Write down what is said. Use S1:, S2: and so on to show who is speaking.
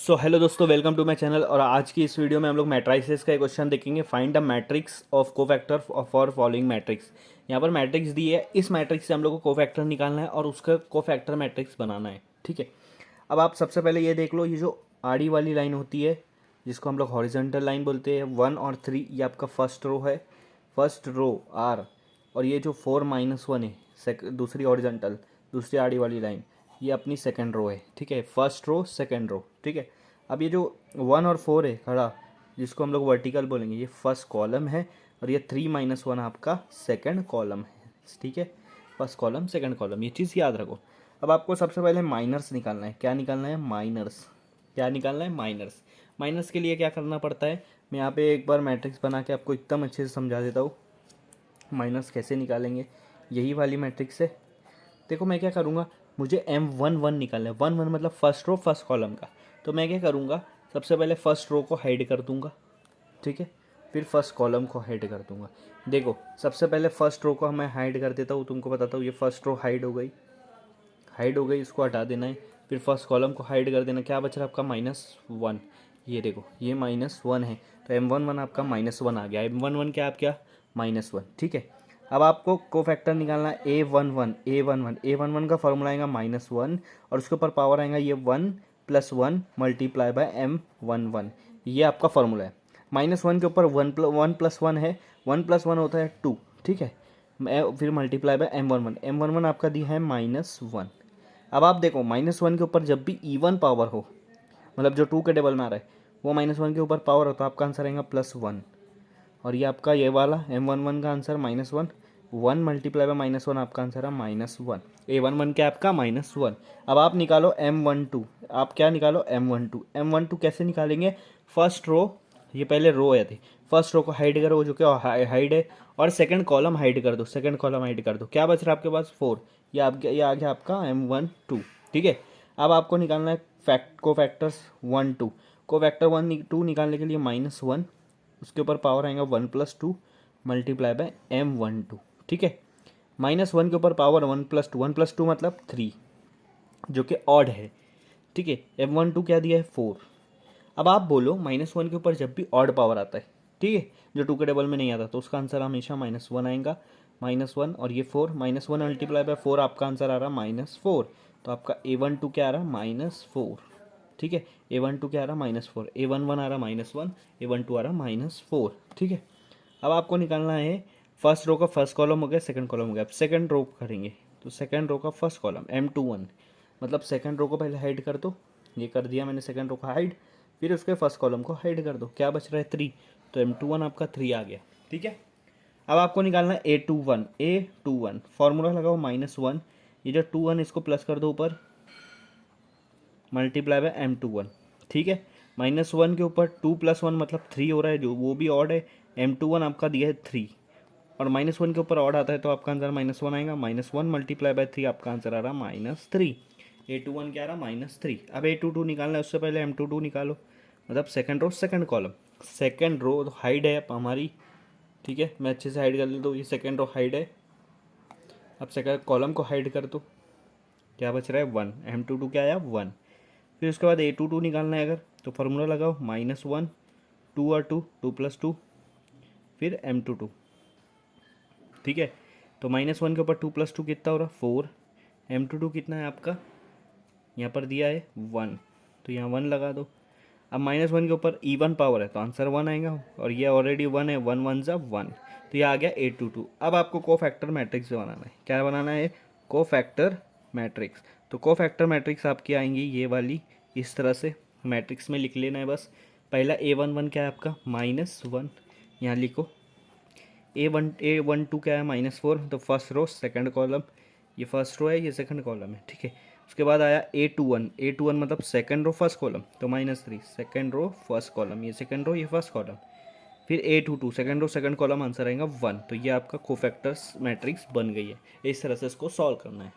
S1: So hello दोस्तों, welcome to my channel. और आज की इस वीडियो में हम लोग मैट्राइसेस का एक क्वेश्चन देखेंगे। Find the matrix of cofactor for following matrix. यहाँ पर मैट्रिक्स दी है, इस मैट्रिक्स से हम लोग को कोफैक्टर निकालना है और उसका कोफैक्टर मैट्रिक्स बनाना है। ठीक है, अब आप सबसे पहले ये देख लो, ये जो आड़ी वाली लाइन होती है जिसको हम लोग हॉरिजॉन्टल लाइन बोलते हैं, 1 और 3 ये आपका फर्स्ट रो है, फर्स्ट रो आर। और ये जो 4-1 है दूसरी हॉरिजॉन्टल, दूसरी आड़ी वाली लाइन, ये अपनी सेकंड रो है। ठीक है, फर्स्ट रो सेकंड रो। ठीक है, अब ये जो 1 और 4 है खड़ा, जिसको हम लोग वर्टिकल बोलेंगे, ये फर्स्ट कॉलम है और ये 3-1 आपका सेकंड कॉलम है। ठीक है, फर्स्ट कॉलम सेकंड कॉलम, ये चीज़ याद रखो। अब आपको सबसे पहले माइनर्स निकालना है। क्या निकालना है? माइनर्स। क्या निकालना है? माइनर्स। माइनर्स के लिए क्या करना पड़ता है, मैं यहाँ पे एक बार मैट्रिक्स बना के आपको एकदम अच्छे से समझा देता हूँ। माइनस कैसे निकालेंगे, यही वाली मैट्रिक्स है। देखो मैं क्या करूँगा, मुझे M11 निकालना है। 1-1 मतलब फर्स्ट रो फर्स्ट कॉलम का। तो मैं क्या करूँगा, सबसे पहले फर्स्ट रो को हाइड कर दूँगा। ठीक है, फिर फर्स्ट कॉलम को हाइड कर दूँगा। देखो सबसे पहले फर्स्ट रो को मैं हाइड कर देता हूँ, तुमको बताता हूँ। ये फर्स्ट रो हाइड हो गई, हाइड हो गई, इसको हटा देना है। फिर फर्स्ट कॉलम को हाइड कर देना। क्या बच रहा है आपका? -1। ये देखो ये -1 है, तो M11 आपका -1 आ गया। M11 क्या आप क्या? -1। ठीक है, अब आपको कोफैक्टर निकालना है A11 का फॉर्मूला आएगा -1 और उसके ऊपर पावर आएगा ये 1 + 1 मल्टीप्लाई बाय M11। ये आपका फॉर्मूला है। -1 के ऊपर 1 + 1 है, 1 + 1 होता है 2। ठीक है, फिर मल्टीप्लाई बाय M11 आपका दिया है -1। अब आप देखो -1 के ऊपर जब भी इवन पावर हो, मतलब जो 2 के टेबल में आ रहा है वो -1 के ऊपर पावर हो, तो आपका आंसर आएगा +1। और ये आपका ये वाला M11 का आंसर -1, 1 मल्टीप्लाई बाय -1 आपका आंसर है -1। A11 क्या आपका? -1। अब आप निकालो M12। आप क्या निकालो? M12 कैसे निकालेंगे? फर्स्ट रो, ये पहले रो है थी, फर्स्ट रो को हाइड करो, जो कि हाइड है, और सेकंड कॉलम हाइड कर दो, सेकंड कॉलम हाइड कर दो। क्या बच रहा है आपके पास? 4। ये आ गया आपका M12। ठीक है, अब आपको निकालना है कोफैक्टर्स 1-2। कोफैक्टर 1-2 निकालने के लिए -1, उसके ऊपर पावर आएगा 1 + 2 मल्टीप्लाई बाय M12। ठीक है, -1 के ऊपर पावर 1 + 2, 1 + 2 मतलब 3, जो कि ऑड है। ठीक है, M12 क्या दिया है? 4। अब आप बोलो -1 के ऊपर जब भी ऑड पावर आता है, ठीक है, जो 2 के टेबल में नहीं आता, तो उसका आंसर हमेशा -1 आएगा। -1 और ये 4, -1 मल्टीप्लाई बाय 4 आपका आंसर आ रहा -4। तो आपका A12 क्या आ रहा? -4। ठीक है, A12 क्या आ रहा? -4। A11 आ रहा -1, A12 आ रहा -4। ठीक है, अब आपको निकालना है फर्स्ट रो का फर्स्ट कॉलम हो गया, सेकंड कॉलम हो गया। अब सेकंड रो करेंगे, तो सेकंड रो का फर्स्ट कॉलम M21, मतलब सेकंड रो को पहले हाइड कर दो। ये कर दिया मैंने, सेकंड रो को हाइड, फिर उसके फर्स्ट कॉलम को हाइड कर दो। क्या बच रहा है? 3। तो M21 आपका 3 आ गया। ठीक है, अब आपको निकालना है A21 फॉर्मूला लगाओ -1, ये जो 2 1 इसको प्लस कर दो ऊपर, मल्टीप्लाई बाय M21। ठीक है, -1 के ऊपर 2 + 1 मतलब 3 हो रहा है, जो वो भी ऑड है। M21 आपका दिया है 3, और -1 के ऊपर ऑड आता है तो आपका आंसर -1 आएगा। -1 मल्टीप्लाई बाय 3 आपका आंसर आ रहा -3। A21 क्या आ रहा? -3। अब A22 निकालना है, उससे पहले M22 निकालो, मतलब second row second column. Second row hide है हमारी, ठीक है, मैं अच्छे से हाइड कर लेता हूँ। ये सेकंड रो हाइड है, अब सेकंड कॉलम को हाइड कर दो। क्या बच रहा है? 1। M22 क्या आया? 1। फिर उसके बाद A22 निकालना है अगर, तो फार्मूला लगाओ -1, 2 और 2, 2 + 2, फिर M22। ठीक है, तो -1 के ऊपर 2 + 2 कितना हो रहा? 4। M22 कितना है आपका? यहाँ पर दिया है 1, तो यहाँ 1 लगा दो। अब -1 के ऊपर इवन पावर है तो आंसर 1 आएगा, और ये ऑलरेडी 1 है, 1 1 ज़ा 1, तो ये आ गया A22। अब आपको कोफैक्टर मैट्रिक्स बनाना है। क्या बनाना है? Cofactor matrix. तो कोफैक्टर मैट्रिक्स आपकी आएंगी ये वाली, इस तरह से मैट्रिक्स में लिख लेना है बस। पहला A11 क्या है आपका? -1, यहाँ लिखो। A12 क्या है? -4, तो फर्स्ट रो सेकंड कॉलम, ये फर्स्ट रो है, ये सेकंड कॉलम है। ठीक है, उसके बाद आया A21 मतलब सेकंड रो फर्स्ट कॉलम, तो -3, सेकंड रो फर्स्ट कॉलम, ये सेकंड रो ये फर्स्ट कॉलम। फिर A22 second row second column, answer आएगा 1। तो ये आपका कोफैक्टर्स मैट्रिक्स बन गई है। इस तरह से इसको सॉल्व करना है।